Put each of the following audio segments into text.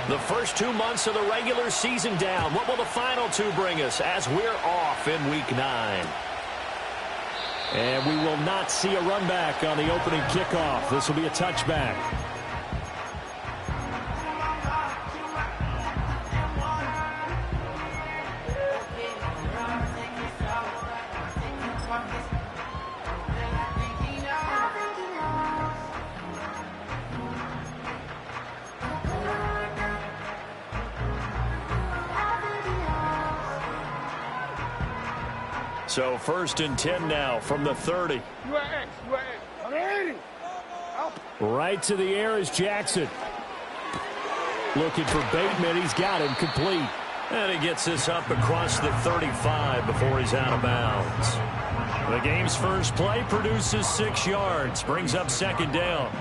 The first 2 months of the regular season down. What will the final two bring us as we're off in Week 9? And we will not see a run back on the opening kickoff. This will be a touchback. So 1st and 10 now from the 30. Right to the air is Jackson. Looking for Bateman. He's got him complete. And he gets this up across the 35 before he's out of bounds. The game's first play produces 6 yards. Brings up 2nd down.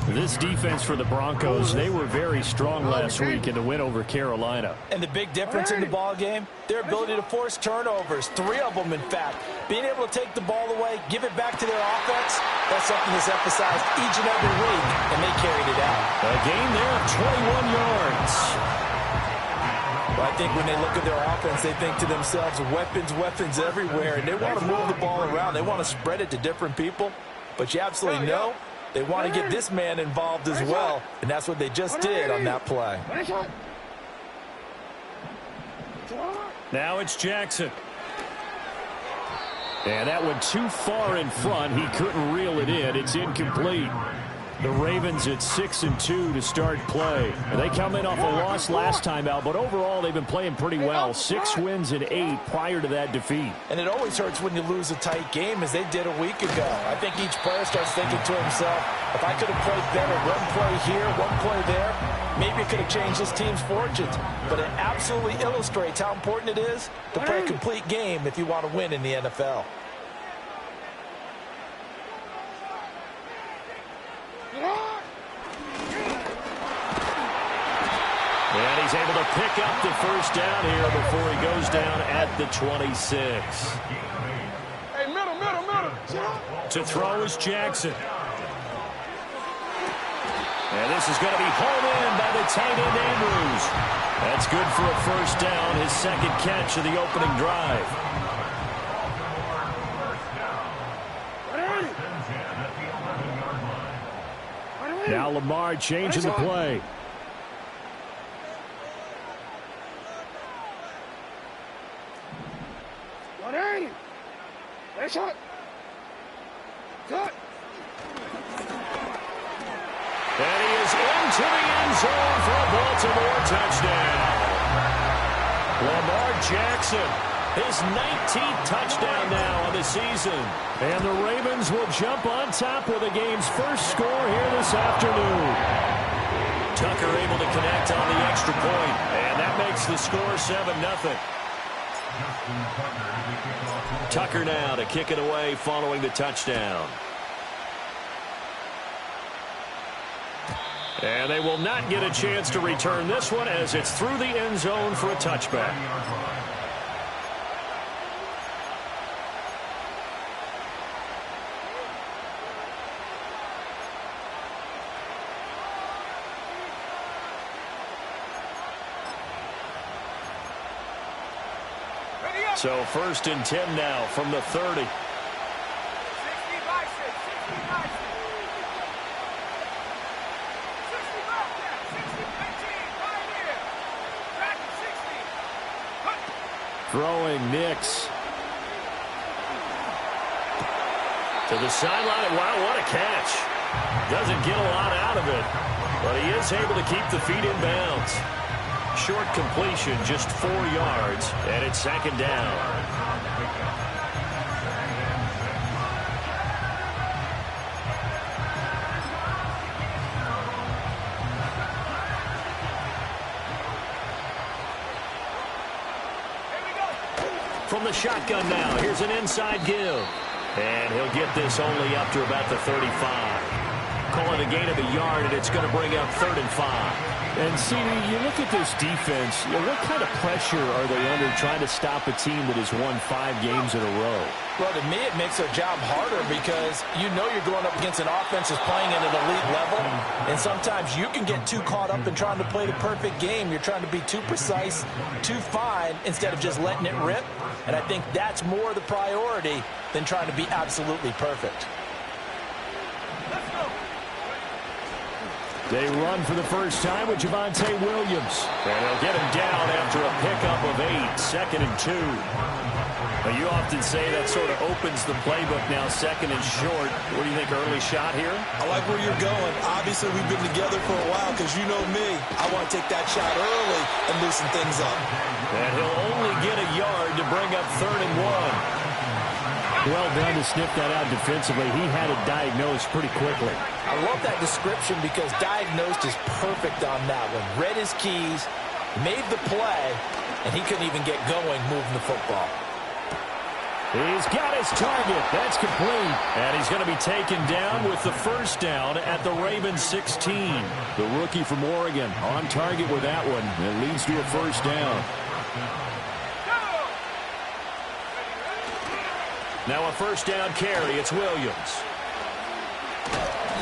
This defense for the Broncos, they were very strong last week in the win over Carolina. And the big difference in the ball game, their ability to force turnovers, 3 of them in fact. Being able to take the ball away, give it back to their offense, that's something that's emphasized each and every week, and they carried it out. A gain there of 21 yards. Well, I think when they look at their offense, they think to themselves, weapons everywhere, and they want to move the ball around. They want to spread it to different people, but you absolutely know they want to get this man involved as well, and that's what they just did on that play. Now it's Jackson. And that went too far in front. He couldn't reel it in. It's incomplete. The Ravens at 6-2 to start play. And they come in off a loss last time out, but overall they've been playing pretty well. 6 wins and 8 prior to that defeat. And it always hurts when you lose a tight game, as they did a week ago. I think each player starts thinking to himself, if I could have played better, one play here, one play there, maybe it could have changed this team's fortunes. But it absolutely illustrates how important it is to play a complete game if you want to win in the NFL. And he's able to pick up the 1st down here before he goes down at the 26. Hey, middle. To throw is Jackson. And this is going to be hauled in by the tight end Andrews. That's good for a 1st down, his 2nd catch of the opening drive. Now Lamar changing the play. Shot. Cut. And he is into the end zone for a Baltimore touchdown. Lamar Jackson, his 19th touchdown now on the season. And the Ravens will jump on top with the game's first score here this afternoon. Tucker able to connect on the extra point, and that makes the score 7-0. Tucker now to kick it away following the touchdown. And they will not get a chance to return this one as it's through the end zone for a touchback. So 1st and 10 now from the 30. Throwing Nix. To the sideline. Wow, what a catch. Doesn't get a lot out of it, but he is able to keep the feet in bounds. Short completion, just 4 yards, and it's 2nd down. From the shotgun now, here's an inside give. And he'll get this only up to about the 35. Call it a gain of a yard, and it's going to bring up 3rd and 5. And, CD, you look at this defense, what kind of pressure are they under trying to stop a team that has won 5 games in a row? Well, to me, it makes their job harder because you know you're going up against an offense that's playing at an elite level, and sometimes you can get too caught up in trying to play the perfect game. You're trying to be too precise, too fine, instead of just letting it rip, and I think that's more the priority than trying to be absolutely perfect. They run for the first time with Javonte Williams. And they'll get him down after a pickup of 8, 2nd and 2. Now, you often say that sort of opens the playbook now, 2nd and short. What do you think, early shot here? I like where you're going. Obviously, we've been together for a while because you know me. I want to take that shot early and loosen things up. And he'll only get a yard to bring up 3rd and 1. Well done to sniff that out defensively. He had it diagnosed pretty quickly. I love that description because diagnosed is perfect on that one. Read his keys, made the play, and he couldn't even get going moving the football. He's got his target. That's complete. And he's going to be taken down with the first down at the Ravens 16. The rookie from Oregon on target with that one. It leads to a first down. Now a first down carry. It's Williams.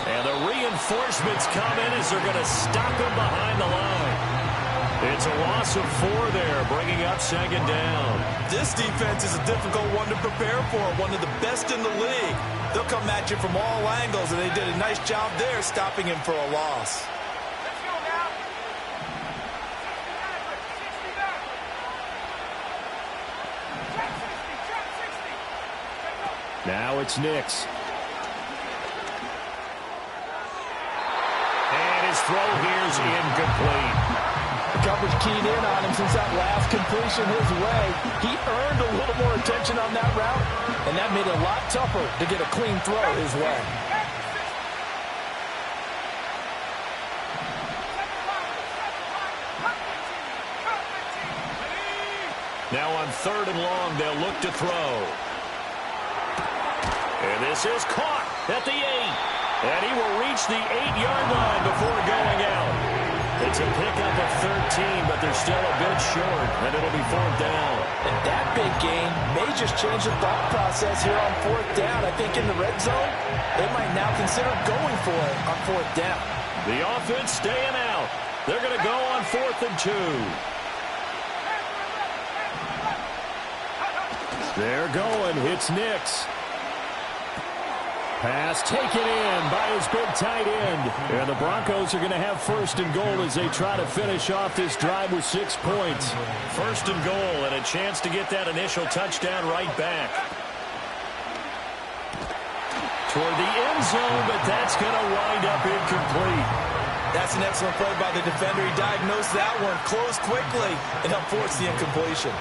And the reinforcements come in as they're going to stop him behind the line. It's a loss of 4 there, bringing up 2nd down. This defense is a difficult one to prepare for, one of the best in the league. They'll come at you from all angles, and they did a nice job there stopping him for a loss. Now it's Nix. And his throw here is incomplete. The coverage keyed in on him since that last completion his way. He earned a little more attention on that route, and that made it a lot tougher to get a clean throw his way. Now on 3rd and long, they'll look to throw. And this is caught at the 8. And he will reach the 8-yard line before going out. It's a pickup of 13, but they're still a bit short, and it'll be 4th down. And that big gain may just change the thought process here on 4th down. I think in the red zone, they might now consider going for it on 4th down. The offense staying out. They're going to go on 4th and 2. They're going. It's Nix. Pass taken in by his big tight end. And the Broncos are going to have 1st and goal as they try to finish off this drive with 6 points. 1st and goal and a chance to get that initial touchdown right back. Toward the end zone, but that's going to wind up incomplete. That's an excellent play by the defender. He diagnosed that one, closed quickly, and helped force the incompletion.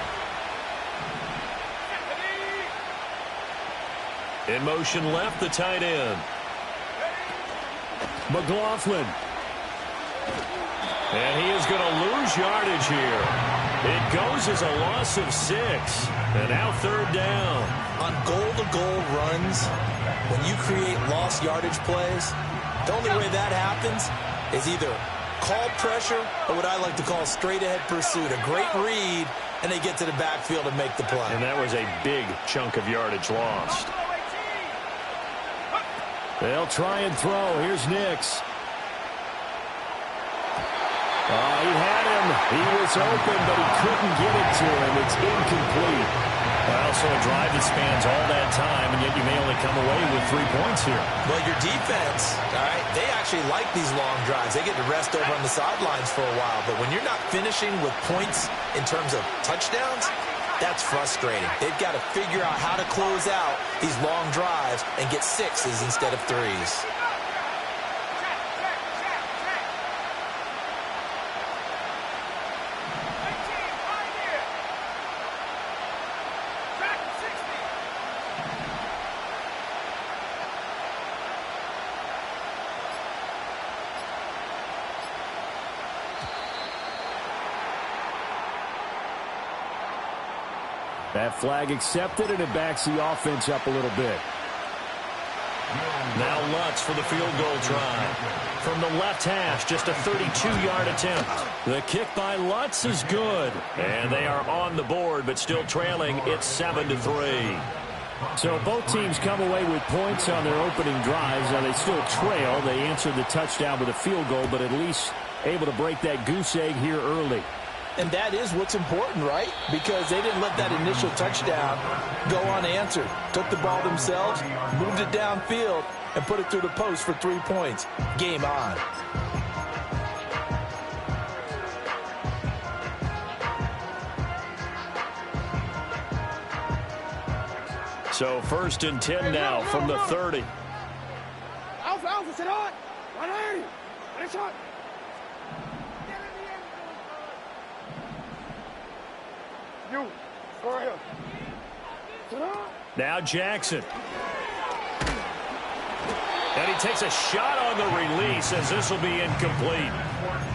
In motion left, the tight end. McLaughlin. And he is going to lose yardage here. It goes as a loss of 6. And now 3rd down. On goal-to-goal runs, when you create lost yardage plays, the only way that happens is either call pressure or what I like to call straight-ahead pursuit. A great read, and they get to the backfield and make the play. And that was a big chunk of yardage lost. They'll try and throw. Here's Nix. He had him. He was open, but he couldn't get it to him. It's incomplete. Well, so a drive that spans all that time, and yet you may only come away with 3 points here. Well, your defense, all right, they actually like these long drives. They get to rest over on the sidelines for a while. But when you're not finishing with points in terms of touchdowns, that's frustrating. They've got to figure out how to close out these long drives and get 6s instead of 3s. That flag accepted, and it backs the offense up a little bit. Now Lutz for the field goal try. From the left hash, just a 32-yard attempt. The kick by Lutz is good. And they are on the board, but still trailing. It's 7-3. So both teams come away with points on their opening drives. Now they still trail. They answered the touchdown with a field goal, but at least able to break that goose egg here early. And that is what's important, right? Because they didn't let that initial touchdown go unanswered. Took the ball themselves, moved it downfield, and put it through the post for 3 points. Game on. So 1st and 10 now from the 30. Alpha, sit on. 180. Ready, shot. You. Go right here. Sit on. Now Jackson. And he takes a shot on the release as this will be incomplete.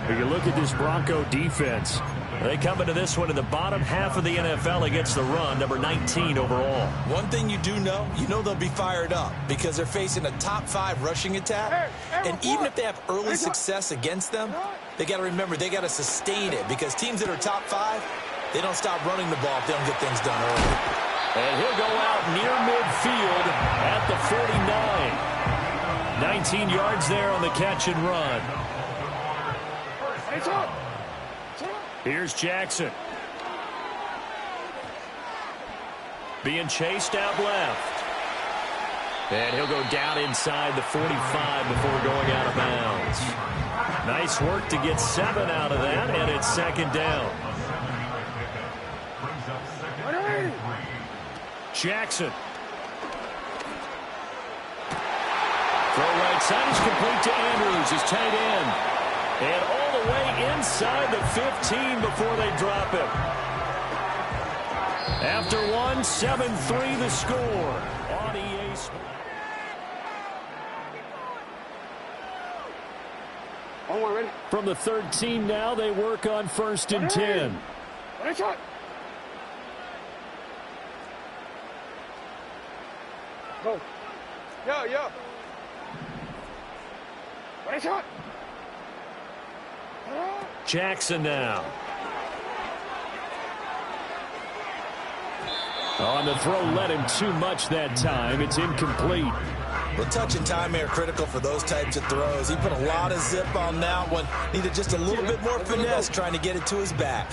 When you look at this Bronco defense, they come into this one in the bottom half of the NFL against the run, number 19 overall. One thing you do know, they'll be fired up because they're facing a top 5 rushing attack. And even if they have early success against them, they got to remember they got to sustain it because teams that are top 5, they don't stop running the ball if they don't get things done early. And he'll go out near midfield at the 49. 19 yards there on the catch and run. Here's Jackson. Being chased out left. And he'll go down inside the 45 before going out of bounds. Nice work to get 7 out of that, and it's 2nd down. Jackson. Throw right side is complete to Andrews, his tight end. And all the way inside the 15 before they drop it. After 1, 7-3 the score on EA Sports. From the 13 now, they work on 1st and 10. Ready, shot. Go. Yeah. Ready, shot. Jackson now. On the throw, led him too much that time. It's incomplete. Well, touch and timing are critical for those types of throws. He put a lot of zip on that one. Needed just a little bit more finesse trying to get it to his back.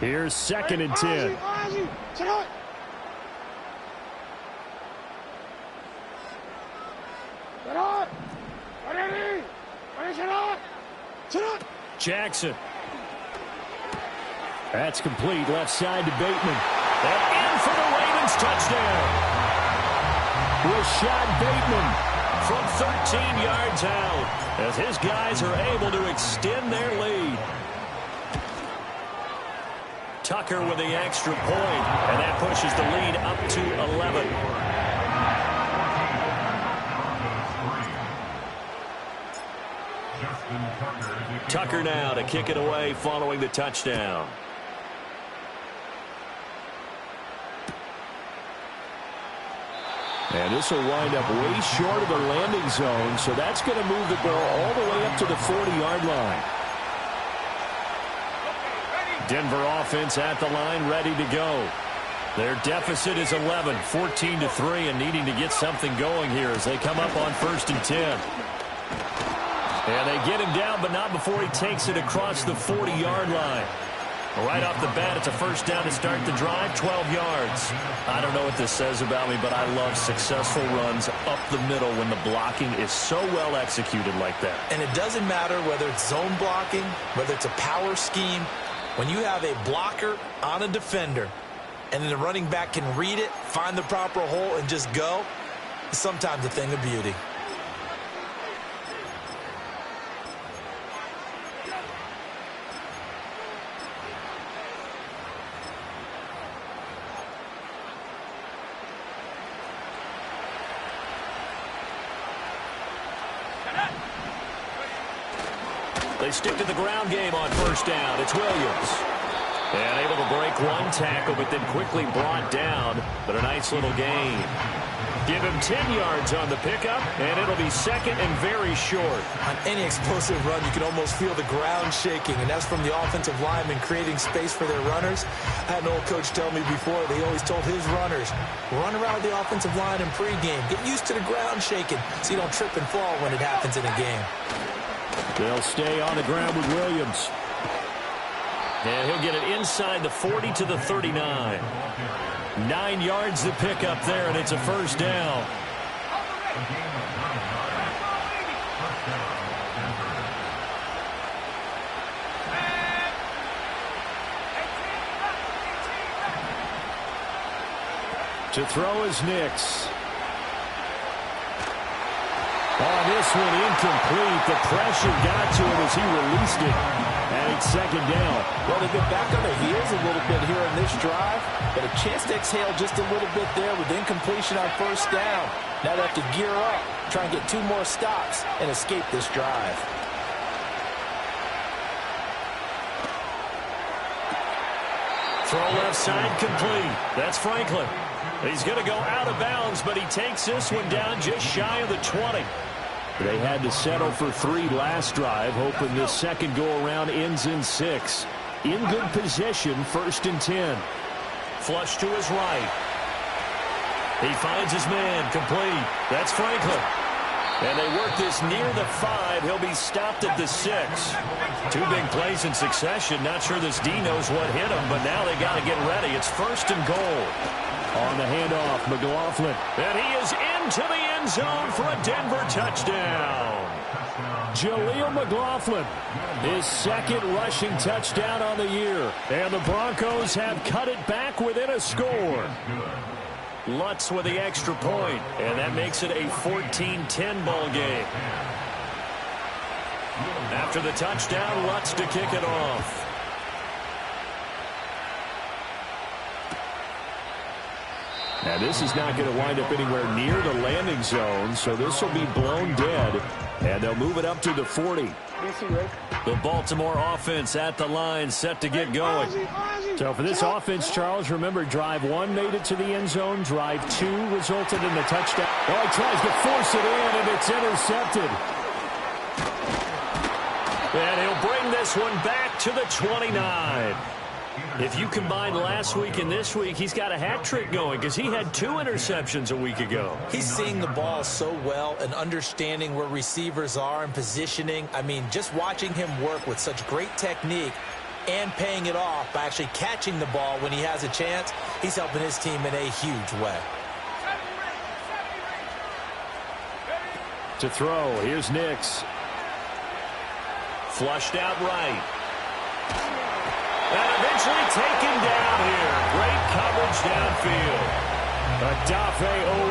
Here's 2nd and 10. Jackson. That's complete. Left side to Bateman. And in for the Ravens touchdown. Rashad Bateman from 13 yards out as his guys are able to extend their lead. Tucker with the extra point, and that pushes the lead up to 11. Tucker now to kick it away following the touchdown. And this will wind up way short of the landing zone, so that's going to move the ball all the way up to the 40-yard line. Denver offense at the line, ready to go. Their deficit is 11, 14-3, and needing to get something going here as they come up on 1st and 10. And they get him down, but not before he takes it across the 40-yard line. Right off the bat, it's a 1st down to start the drive, 12 yards. I don't know what this says about me, but I love successful runs up the middle when the blocking is so well executed like that. And it doesn't matter whether it's zone blocking, whether it's a power scheme. When you have a blocker on a defender, and then the running back can read it, find the proper hole, and just go, it's sometimes a thing of beauty. They stick to the ground game on 1st down. It's Williams. And able to break one tackle, but then quickly brought down. But a nice little gain. Give him 10 yards on the pickup, and it'll be second and very short. On any explosive run, you can almost feel the ground shaking, and that's from the offensive linemen creating space for their runners. I had an old coach tell me before, they always told his runners, run around the offensive line in pregame. Get used to the ground shaking so you don't trip and fall when it happens in a game. They'll stay on the ground with Williams. And he'll get it inside the 40 to the 39. 9 yards to pick up there, and it's a first down. To throw is Nix. On this one, incomplete. The pressure got to him as he released it. And it's second down. Well, they get back on their heels a little bit here in this drive, but a chance to exhale just a little bit there with incompletion on first down. Now they have to gear up, try and get 2 more stops, and escape this drive. Throw left side complete. That's Franklin. He's going to go out of bounds, but he takes this one down just shy of the 20. They had to settle for 3 last drive, hoping this second go-around ends in 6. In good position, 1st and 10. Flush to his right. He finds his man, complete. That's Franklin. And they work this near the 5. He'll be stopped at the 6. 2 big plays in succession. Not sure this D knows what hit him, but now they got to get ready. It's 1st and goal. On the handoff, McLaughlin. And he is into the end zone for a Denver touchdown. Jaleel McLaughlin, his 2nd rushing touchdown on the year. And the Broncos have cut it back within a score. Lutz with the extra point, and that makes it a 14-10 ball game. After the touchdown, Lutz to kick it off. Now, this is not going to wind up anywhere near the landing zone, so this will be blown dead, and they'll move it up to the 40. The Baltimore offense at the line, set to get going. So for this offense, Charles, remember, drive 1 made it to the end zone. Drive 2 resulted in the touchdown. Oh, he tries to force it in, and it's intercepted. And he'll bring this one back to the 29. If you combine last week and this week, he's got a hat trick going because he had 2 interceptions a week ago. He's seeing the ball so well and understanding where receivers are and positioning. I mean, just watching him work with such great technique and paying it off by actually catching the ball when he has a chance, he's helping his team in a huge way. To throw, here's Nix. Flushed out right. And eventually taken down here. Great coverage downfield. Adafe Owe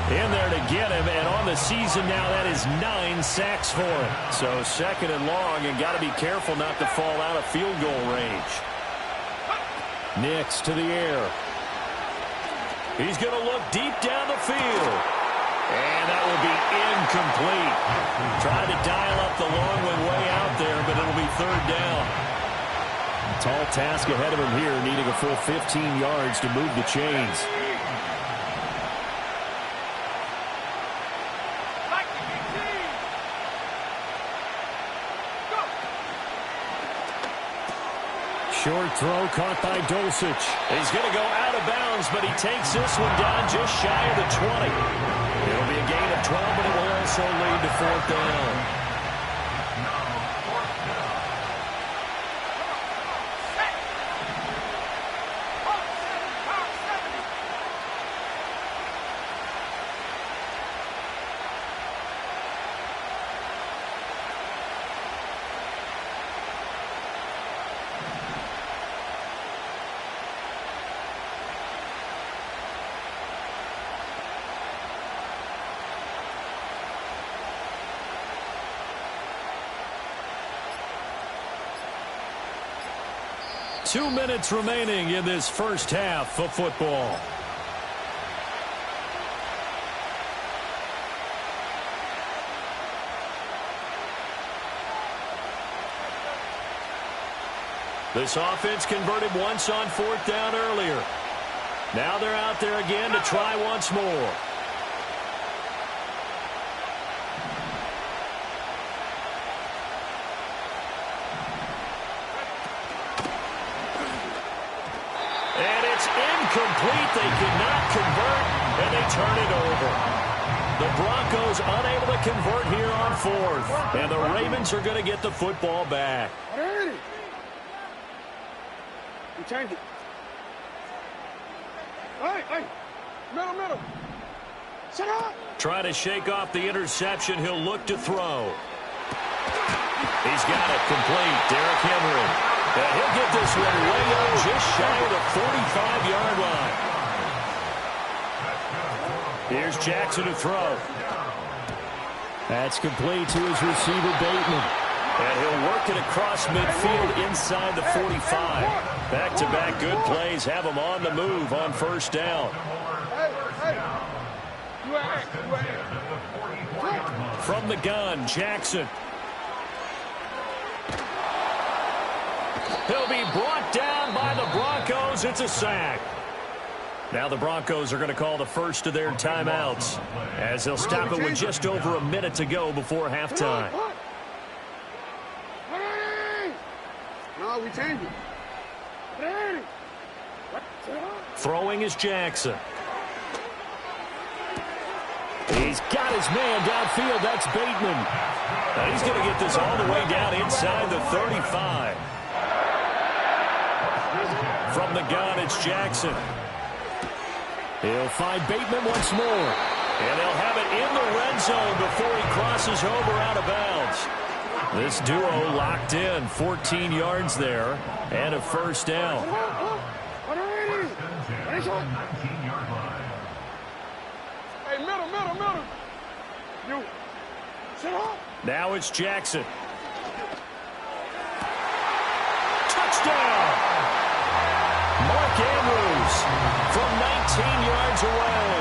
in there to get him, and on the season now, that is 9 sacks for him. So 2nd and long, and got to be careful not to fall out of field goal range. Nix to the air. He's going to look deep down the field. And that will be incomplete. Tried to dial up the long one way out there, but it'll be 3rd down. Tall task ahead of him here, needing a full 15 yards to move the chains. Short throw caught by Dulcich. He's going to go out of bounds, but he takes this one down just shy of the 20. It'll be a gain of 12, but it will also lead to 4th down. Two minutes remaining in this first half of football. This offense converted once on 4th down earlier. Now they're out there again to try once more. And it's incomplete. They cannot convert, and they turn it over. The Broncos unable to convert here on 4th, and the Ravens are going to get the football back. You change it. Hey, middle. Shut up. Trying to shake off the interception. He'll look to throw. He's got it complete. Derrick Henry. And he'll get this one way up just shy of the 45-yard line. Here's Jackson to throw. That's complete to his receiver, Bateman. And he'll work it across midfield inside the 45. Back-to-back good plays have him on the move on 1st down. From the gun, Jackson. He'll be brought down by the Broncos. It's a sack. Now the Broncos are going to call the first of their timeouts as they'll stop it with just over a minute to go before halftime. No, we change it. Throwing is Jackson. He's got his man downfield. That's Bateman. Now he's going to get this all the way down inside the 35. From the gun, it's Jackson. He'll find Bateman once more. And they'll have it in the red zone before he crosses over out of bounds. This duo locked in, 14 yards there, and a 1st down. Hey, middle. You. Shut up. Now it's Jackson. Touchdown! Mark Andrews from 19 yards away.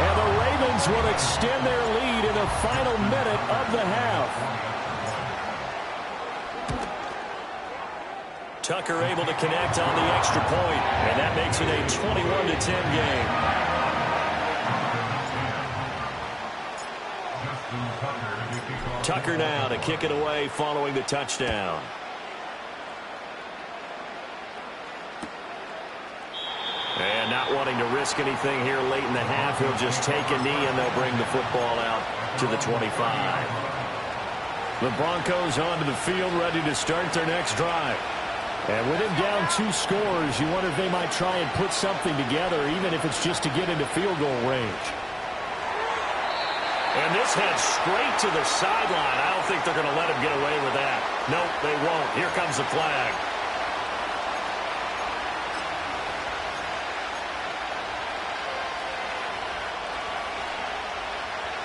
And the Ravens will extend their lead in the final minute of the half. Tucker able to connect on the extra point, and that makes it a 21-10 game. Tucker now to kick it away following the touchdown. And not wanting to risk anything here late in the half, he'll just take a knee and they'll bring the football out to the 25. The Broncos onto the field ready to start their next drive. And with him down 2 scores, you wonder if they might try and put something together, even if it's just to get into field goal range. And this heads straight to the sideline. I don't think they're going to let him get away with that. Nope, they won't. Here comes the flag.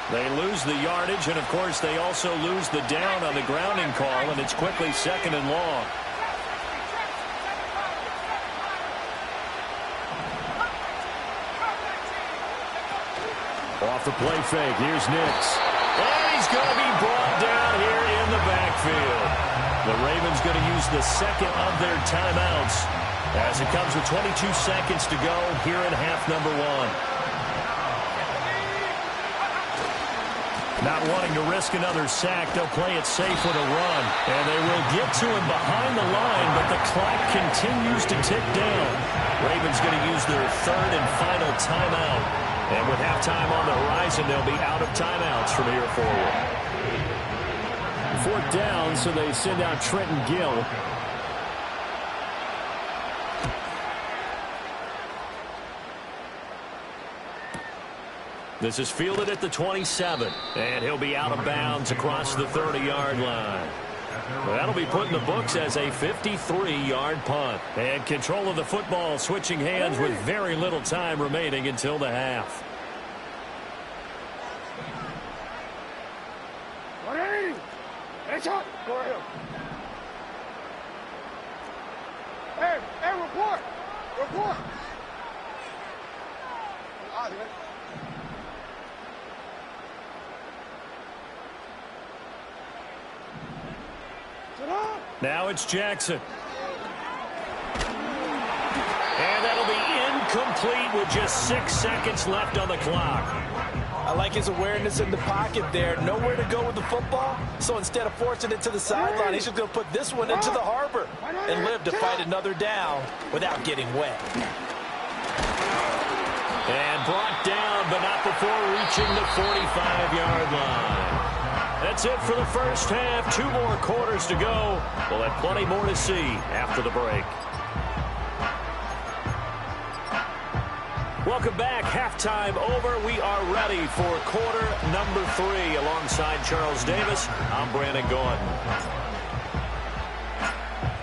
They lose the yardage, and, of course, they also lose the down on the grounding call, and it's quickly 2nd and long. Off the play fake, here's Nix. And he's going to be brought down here in the backfield. The Ravens going to use the second of their timeouts as it comes with 22 seconds to go here in half number 1. Not wanting to risk another sack, they'll play it safe with a run. And they will get to him behind the line, but the clock continues to tick down. Ravens going to use their 3rd and final timeout. And with halftime on the horizon, they'll be out of timeouts from here forward. 4th down, so they send out Trenton Gill. This is fielded at the 27, and he'll be out of bounds across the 30-yard line. That'll be put in the books as a 53-yard punt. And control of the football switching hands with very little time remaining until the half. Hey, report. Now it's Jackson. incomplete with just 6 seconds left on the clock. I like his awareness in the pocket there. Nowhere to go with the football. So instead of forcing it to the sideline, he's just going to put this one into the harbor and live to fight another down without getting wet. And brought down, but not before reaching the 45-yard line. That's it for the first half. 2 more quarters to go. We'll have plenty more to see after the break. Welcome back. Halftime over. We are ready for quarter number 3. Alongside Charles Davis, I'm Brandon Gordon.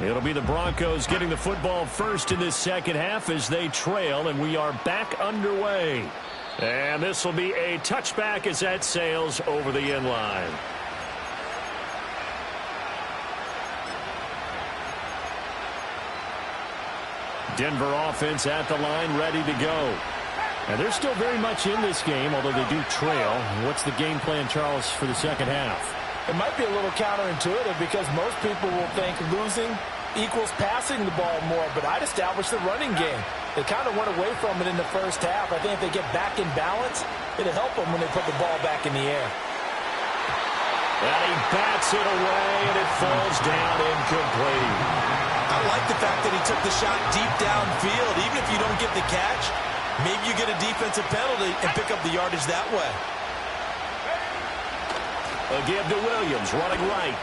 It'll be the Broncos getting the football first in this second half as they trail, and we are back underway. And this will be a touchback as that sails over the end line. Denver offense at the line, ready to go. And they're still very much in this game, although they do trail. What's the game plan, Charles, for the second half? It might be a little counterintuitive because most people will think losing equals passing the ball more, but I'd establish the running game. They kind of went away from it in the first half. I think if they get back in balance, it'll help them when they put the ball back in the air. And he bats it away, and it falls down incomplete. I like the fact that he took the shot deep downfield. Even if you don't get the catch, maybe you get a defensive penalty and pick up the yardage that way. A give to Williams, running right.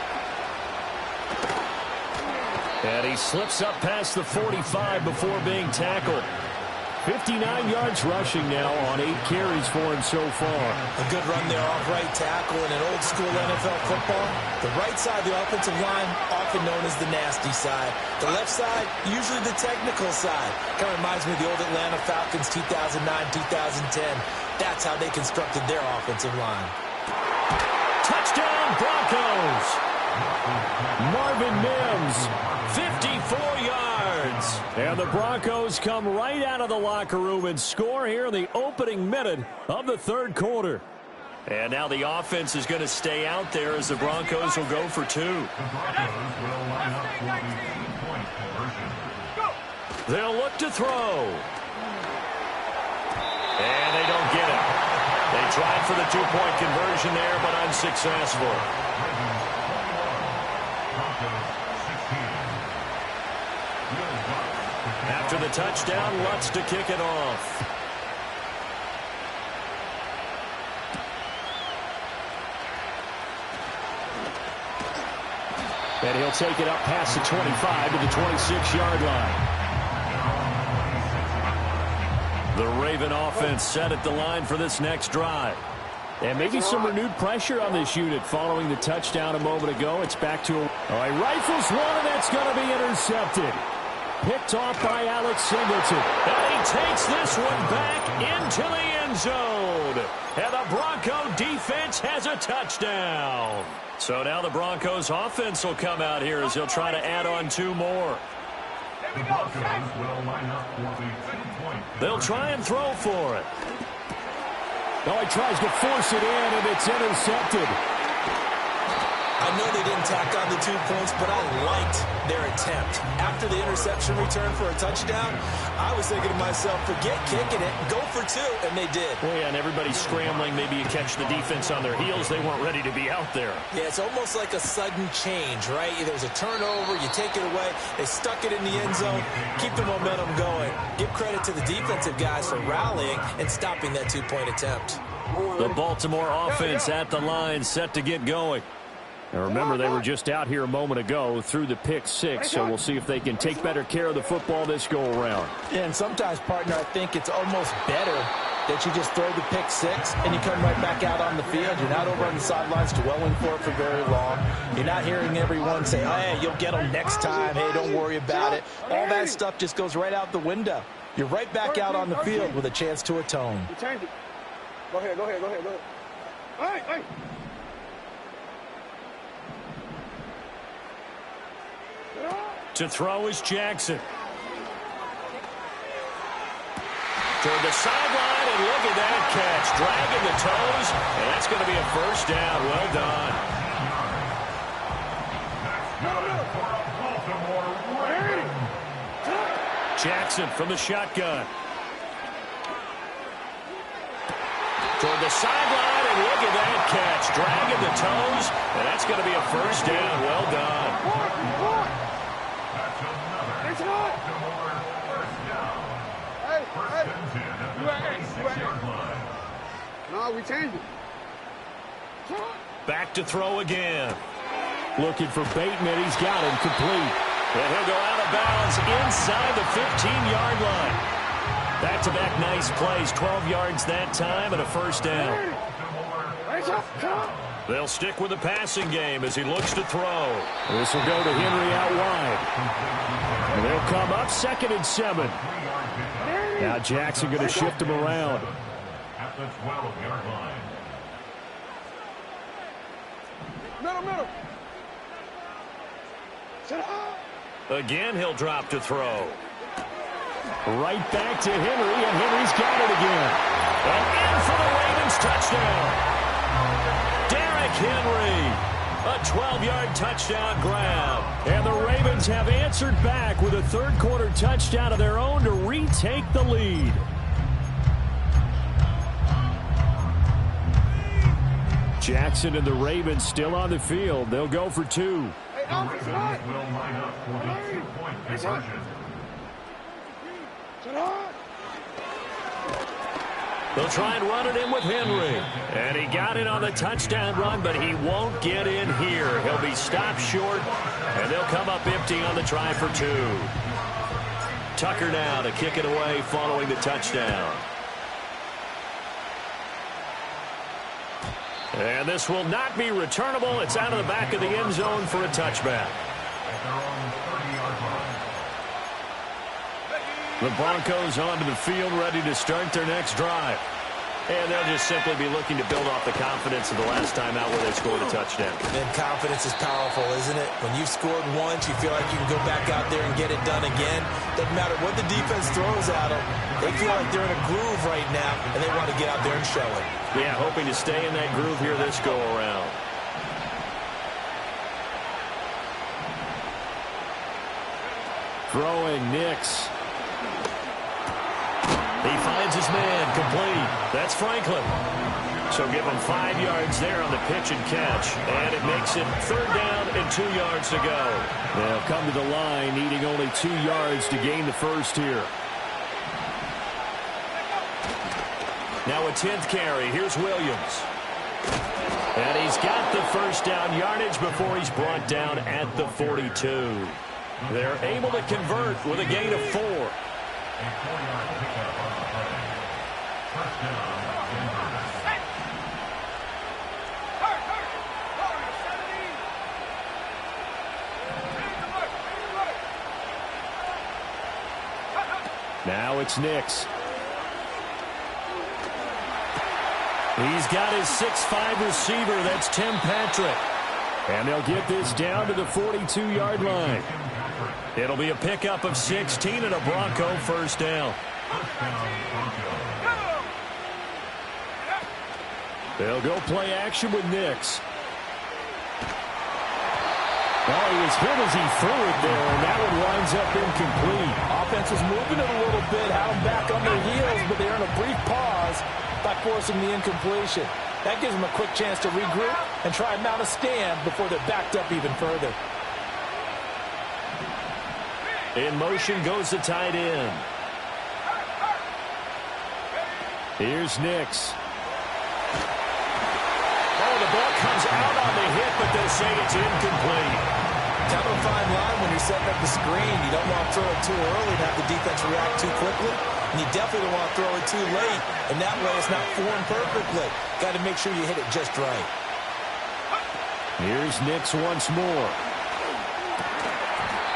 And he slips up past the 45 before being tackled. 59 yards rushing now on 8 carries for him so far. A good run there off right tackle in an old school NFL football. The right side of the offensive line, often known as the nasty side. The left side, usually the technical side. Kind of reminds me of the old Atlanta Falcons 2009-2010. That's how they constructed their offensive line. Touchdown Broncos! Marvin Mims, 54 yards. And the Broncos come right out of the locker room and score here in the opening minute of the third quarter. And now the offense is going to stay out there as the Broncos will go for 2. They'll look to throw. And they don't get it. They tried for the 2-point conversion there, but unsuccessful. After the touchdown, Lutz to kick it off. And he'll take it up past the 25 to the 26-yard line. The Raven offense set at the line for this next drive. And maybe some renewed pressure on this unit following the touchdown a moment ago. It's back to a... Oh, he rifles one, and that's going to be intercepted. Picked off by Alex Singleton. And he takes this one back into the end zone. And the Bronco defense has a touchdown. So now the Broncos offense will come out here as he'll try to add on 2 more. They'll try and throw for it. Oh, he tries to force it in, and it's intercepted. I know they didn't tack on the 2 points, but I liked their attempt. After the interception return for a touchdown, I was thinking to myself, forget kicking it, go for 2, and they did. Well, yeah, and everybody's scrambling. Maybe you catch the defense on their heels. They weren't ready to be out there. Yeah, it's almost like a sudden change, right? There's a turnover, you take it away, they stuck it in the end zone, keep the momentum going. Give credit to the defensive guys for rallying and stopping that 2-point attempt. The Baltimore offense at the line, set to get going. And remember, they were just out here a moment ago through the pick 6, so we'll see if they can take better care of the football this go-around. Yeah, and sometimes, partner, I think it's almost better that you just throw the pick 6 and you come right back out on the field. You're not over on the sidelines dwelling for it for very long. You're not hearing everyone say, oh, hey, you'll get them next time. Hey, don't worry about it. All that stuff just goes right out the window. You're right back out on the field with a chance to atone. Change it. Go ahead. Hey. To throw is Jackson. Toward the sideline, and look at that catch. Dragging the toes, and that's going to be a first down. Well done. Jackson from the shotgun. the sideline, and look at that catch. Dragging the toes, and that's going to be a first down. Well done. No, we changed it. Back to throw again. Looking for Bateman. He's got him complete. And he'll go out of bounds inside the 15-yard line. Back-to-back nice plays. 12 yards that time and a first down. They'll stick with the passing game as he looks to throw. This will go to Henry out wide. And they'll come up 2nd and 7. Now Jackson going to shift him around. At the 12-yard line. Middle. Again, he'll drop to throw. Right back to Henry, and Henry's got it again. And in for the Ravens touchdown. Derrick Henry. A 12-yard touchdown grab. And the Ravens have answered back with a third-quarter touchdown of their own to retake the lead. Jackson and the Ravens still on the field. They'll go for 2. The Ravens will line up for the 2-point conversion. They'll try and run it in with Henry. And he got it on the touchdown run, but he won't get in here. He'll be stopped short, and they'll come up empty on the try for 2. Tucker now to kick it away following the touchdown. And this will not be returnable. It's out of the back of the end zone for a touchback. The Broncos onto the field, ready to start their next drive. And they'll just simply be looking to build off the confidence of the last time out where they scored a touchdown. And confidence is powerful, isn't it? When you've scored once, you feel like you can go back out there and get it done again. Doesn't matter what the defense throws at them. They feel like they're in a groove right now, and they want to get out there and show it. Yeah, hoping to stay in that groove here this go-around. Throwing Nix. He finds his man, complete. That's Franklin. So give him 5 yards there on the pitch and catch. And it makes it 3rd down and 2 yards to go. They'll come to the line, needing only 2 yards to gain the first here. Now a 10th carry. Here's Williams. And he's got the first down yardage before he's brought down at the 42. They're able to convert with a gain of 4. A 4-yard pickup on the play. First down, Denver. Now it's Nix. He's got his 6'5" receiver. That's Tim Patrick. And they'll get this down to the 42-yard line. It'll be a pickup of 16 and a Bronco first down. They'll go play action with Nix. Oh, he was hit as he threw it there, and that one winds up incomplete. Offense is moving it a little bit, have them back on their heels, but they're in a brief pause by forcing the incompletion. That gives them a quick chance to regroup and try and mount a stand before they're backed up even further. In motion goes the tight end. Here's Nix. Oh, the ball comes out on the hit, but they'll say it's incomplete. Kind of a fine line when you're setting up the screen. You don't want to throw it too early and have the defense react too quickly. And you definitely don't want to throw it too late. And that way it's not formed perfectly. Got to make sure you hit it just right. Here's Nix once more.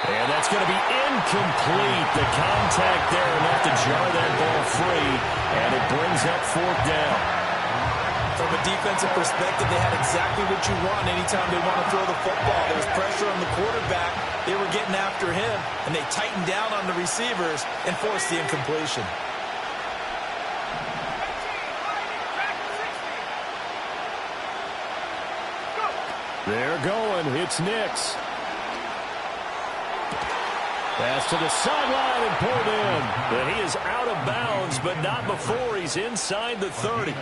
And that's going to be incomplete. The contact there enough to jar that ball free. And it brings up 4th down. From a defensive perspective, they had exactly what you want anytime they want to throw the football. There was pressure on the quarterback. They were getting after him, and they tightened down on the receivers and forced the incompletion. They're going. It's Nix. Pass to the sideline and pulled in. And he is out of bounds, but not before he's inside the 30.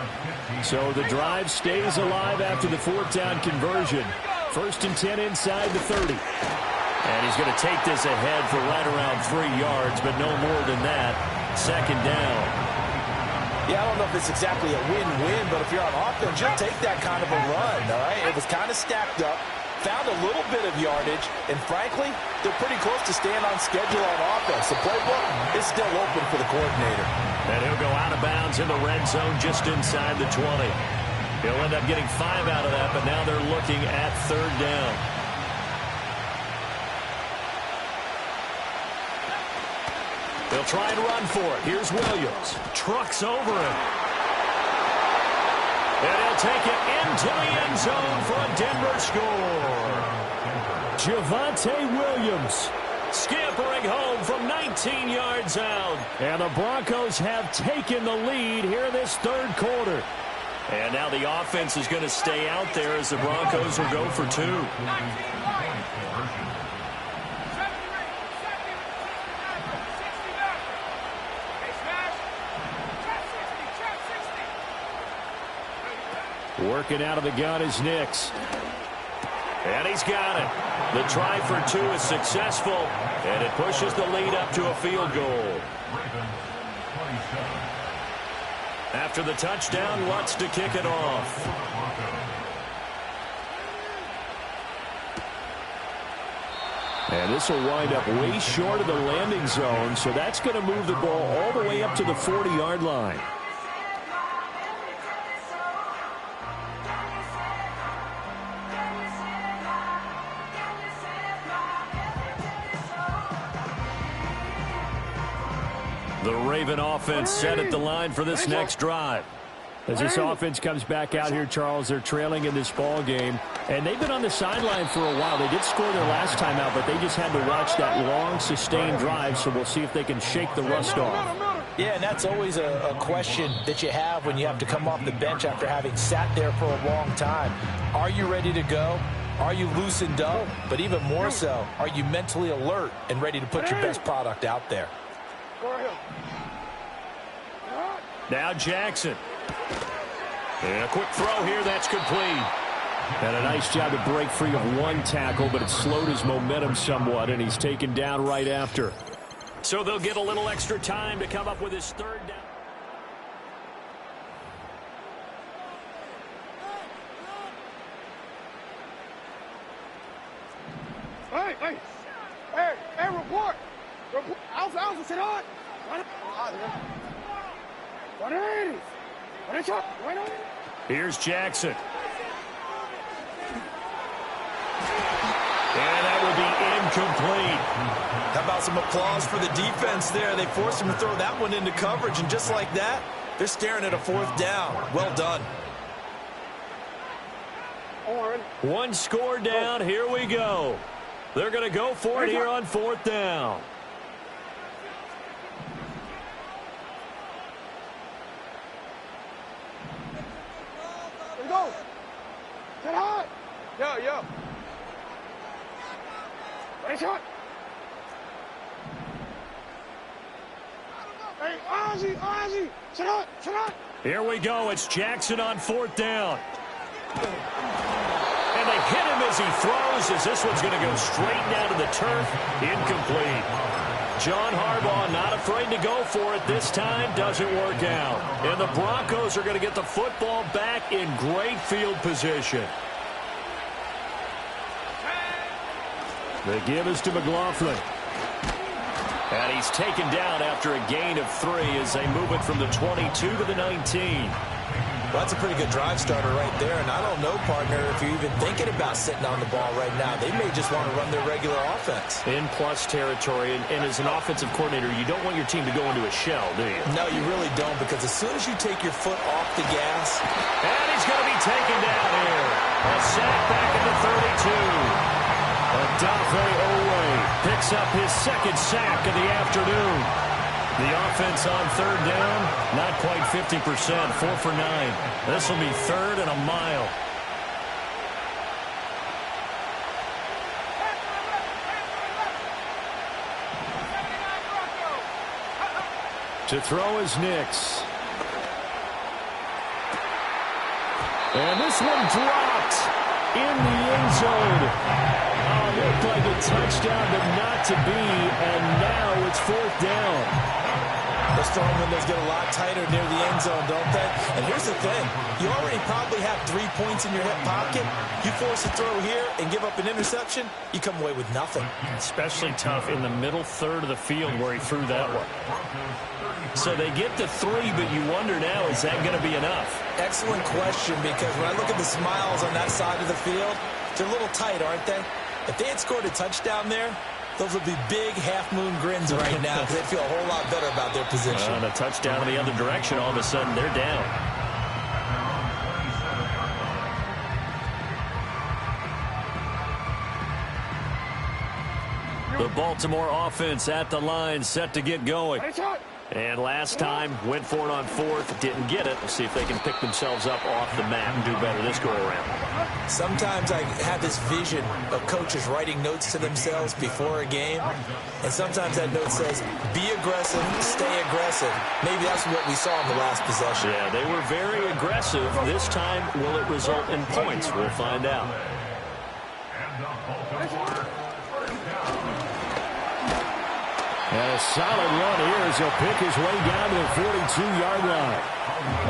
So the drive stays alive after the fourth down conversion. 1st and 10 inside the 30. And he's going to take this ahead for right around 3 yards, but no more than that. 2nd down. Yeah, I don't know if it's exactly a win-win, but if you're on offense, you'll take that kind of a run, all right? It was kind of stacked up. Found a little bit of yardage, and frankly, they're pretty close to staying on schedule on offense. The playbook is still open for the coordinator. And he'll go out of bounds in the red zone just inside the 20. He'll end up getting 5 out of that, but now they're looking at 3rd down. They'll try and run for it. Here's Williams. Trucks over him. And he'll take it into the end zone for a Denver score. Javonte Williams scampering home from 19 yards out. And the Broncos have taken the lead here this 3rd quarter. And now the offense is going to stay out there as the Broncos will go for 2. Working out of the gun is Nix. And he's got it. The try for 2 is successful, and it pushes the lead up to a field goal. After the touchdown, Lutz to kick it off. And this will wind up way short of the landing zone, so that's going to move the ball all the way up to the 40-yard line. The Raven offense set at the line for this next drive. As this offense comes back out here, Charles, they're trailing in this ball game, and they've been on the sideline for a while. They did score their last time out, but they just had to watch that long, sustained drive, so we'll see if they can shake the rust off. Yeah, and that's always a question that you have when you have to come off the bench after having sat there for a long time. Are you ready to go? Are you loosened up? But even more so, are you mentally alert and ready to put your best product out there? Now Jackson. And a quick throw here, that's complete. And a nice job to break free of 1 tackle, but it slowed his momentum somewhat, and he's taken down right after. So they'll get a little extra time to come up with his 3rd down. Hey, report. Alpha, sit on. Here's Jackson. And that would be incomplete. How about some applause for the defense there? They forced him to throw that one into coverage, and just like that, they're staring at a 4th down. Well done. 1 score down. Here we go. They're going to go for it here on 4th down. Here we go. Get hot. Yo. Ready, shot. Hey, Ozzy. Sit on. Here we go. It's Jackson on 4th down. And they hit him as he throws, as this one's going to go straight down to the turf. Incomplete. John Harbaugh not afraid to go for it this time. Doesn't work out. And the Broncos are going to get the football back in great field position. The give is to McLaughlin. And he's taken down after a gain of 3 as they move it from the 22 to the 19. Well, that's a pretty good drive starter right there, and I don't know, partner, if you're even thinking about sitting on the ball right now. They may just want to run their regular offense. In plus territory, and as an offensive coordinator, you don't want your team to go into a shell, do you? No, you really don't, because as soon as you take your foot off the gas. And he's going to be taken down here. A sack back at the 32. Odafe Oweh picks up his 2nd sack of the afternoon. The offense on 3rd down, not quite 50%, 4 for 9. This will be 3rd and a mile. To throw is Nix. And this one dropped in the end zone. Oh, looked like a touchdown, but not to be. And now it's 4th down. Those throwing windows get a lot tighter near the end zone, don't they? And here's the thing. You already probably have 3 points in your hip pocket. You force a throw here and give up an interception, you come away with nothing. Especially tough in the middle third of the field where he threw that one. So they get to 3, but you wonder now, is that going to be enough? Excellent question, because when I look at the smiles on that side of the field, they're a little tight, aren't they? If they had scored a touchdown there, those would be big half-moon grins right now because they feel a whole lot better about their position. And a touchdown in the other direction, all of a sudden they're down. The Baltimore offense at the line, set to get going. And last time, went for it on 4th, didn't get it. We'll see if they can pick themselves up off the mat and do better this go-around. Sometimes I have this vision of coaches writing notes to themselves before a game, and sometimes that note says, be aggressive, stay aggressive. Maybe that's what we saw in the last possession. Yeah, they were very aggressive. This time, will it result in points? We'll find out. And a solid run here as he'll pick his way down to the 42-yard line.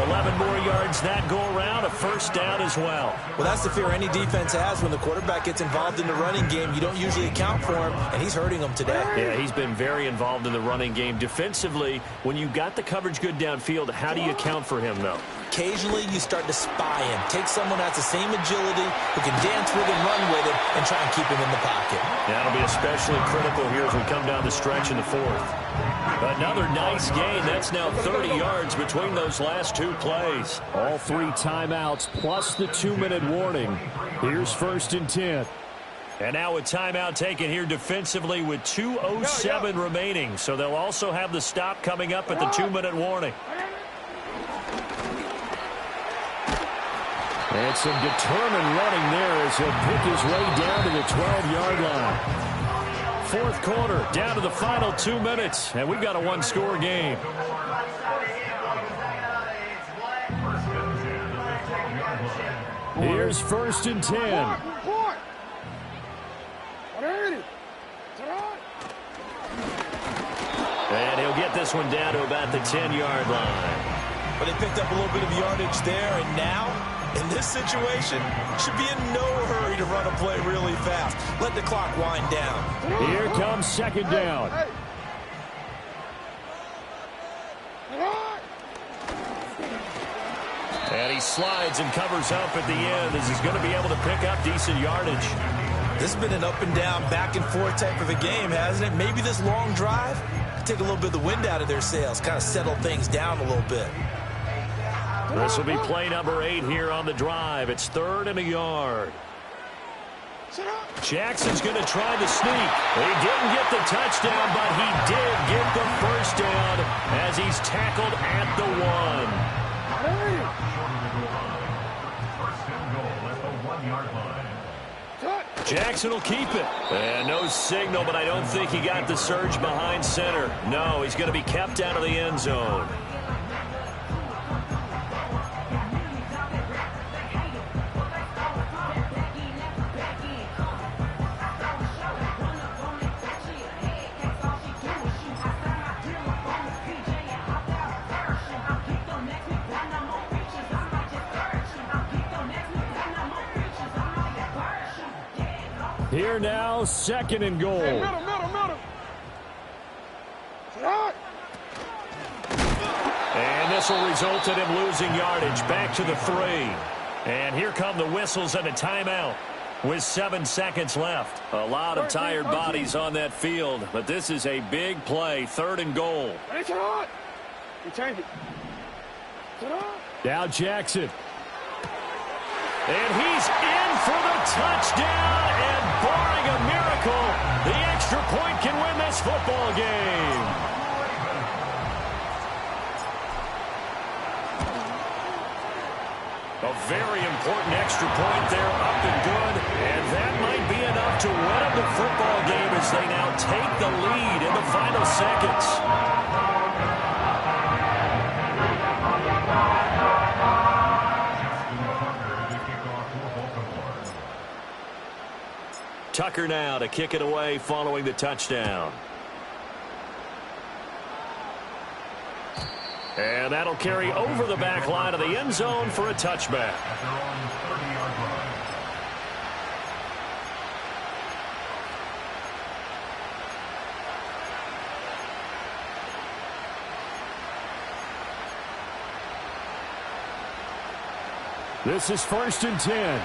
11 more yards that go around, a 1st down as well. Well, that's the fear any defense has when the quarterback gets involved in the running game. You don't usually account for him, and he's hurting them today. Yeah, he's been very involved in the running game. Defensively, when you got the coverage good downfield, how do you account for him, though? Occasionally, you start to spy him. Take someone that has the same agility, who can dance with him, run with him, and try and keep him in the pocket. That'll be especially critical here as we come down the stretch in the 4th. Another nice gain. That's now 30 yards between those last 2 plays. All 3 timeouts plus the 2-minute warning. Here's 1st and 10. And now a timeout taken here defensively with 2:07 remaining. So they'll also have the stop coming up at the 2-minute warning. And some determined running there as he'll pick his way down to the 12-yard line. 4th quarter, down to the final 2 minutes, and we've got a 1-score game. Here's 1st and 10. And he'll get this one down to about the 10-yard line. But they picked up a little bit of yardage there, and now, in this situation, should be in no hurry to run a play really fast. Let the clock wind down. Here comes 2nd down. And he slides and covers up at the end as he's going to be able to pick up decent yardage. This has been an up-and-down, back-and-forth type of a game, hasn't it? Maybe this long drive could take a little bit of the wind out of their sails, kind of settle things down a little bit. This will be play number 8 here on the drive. It's 3rd and a yard. Jackson's going to try the sneak. He didn't get the touchdown, but he did get the 1st down as he's tackled at the 1. Jackson will keep it. And no signal, but I don't think he got the surge behind center. No, he's going to be kept out of the end zone. Here now, 2nd and goal. Middle. And this will result in him losing yardage back to the 3. And here come the whistles and a timeout with 7 seconds left. A lot of tired bodies on that field, but this is a big play, 3rd and goal. Now Jackson. And he's in for the touchdown, and barring a miracle, the extra point can win this football game. A very important extra point there, up and good, and that might be enough to win them the football game as they now take the lead in the final seconds. Tucker now to kick it away following the touchdown. And that'll carry over the back line of the end zone for a touchback. At their own 30-yard line. This is 1st and 10.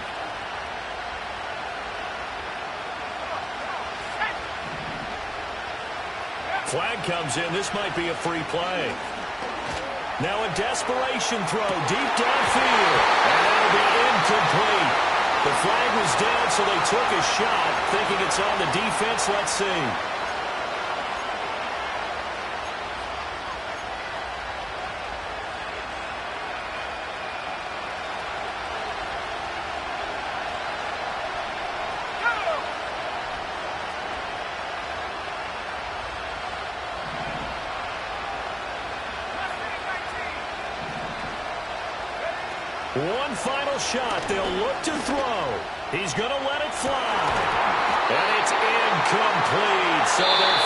Flag comes in. This might be a free play. Now a desperation throw deep downfield. And that'll be incomplete. The flag was down, so they took a shot, thinking it's on the defense. Let's see. One final shot. They'll look to throw. He's going to let it fly. And it's incomplete. So they're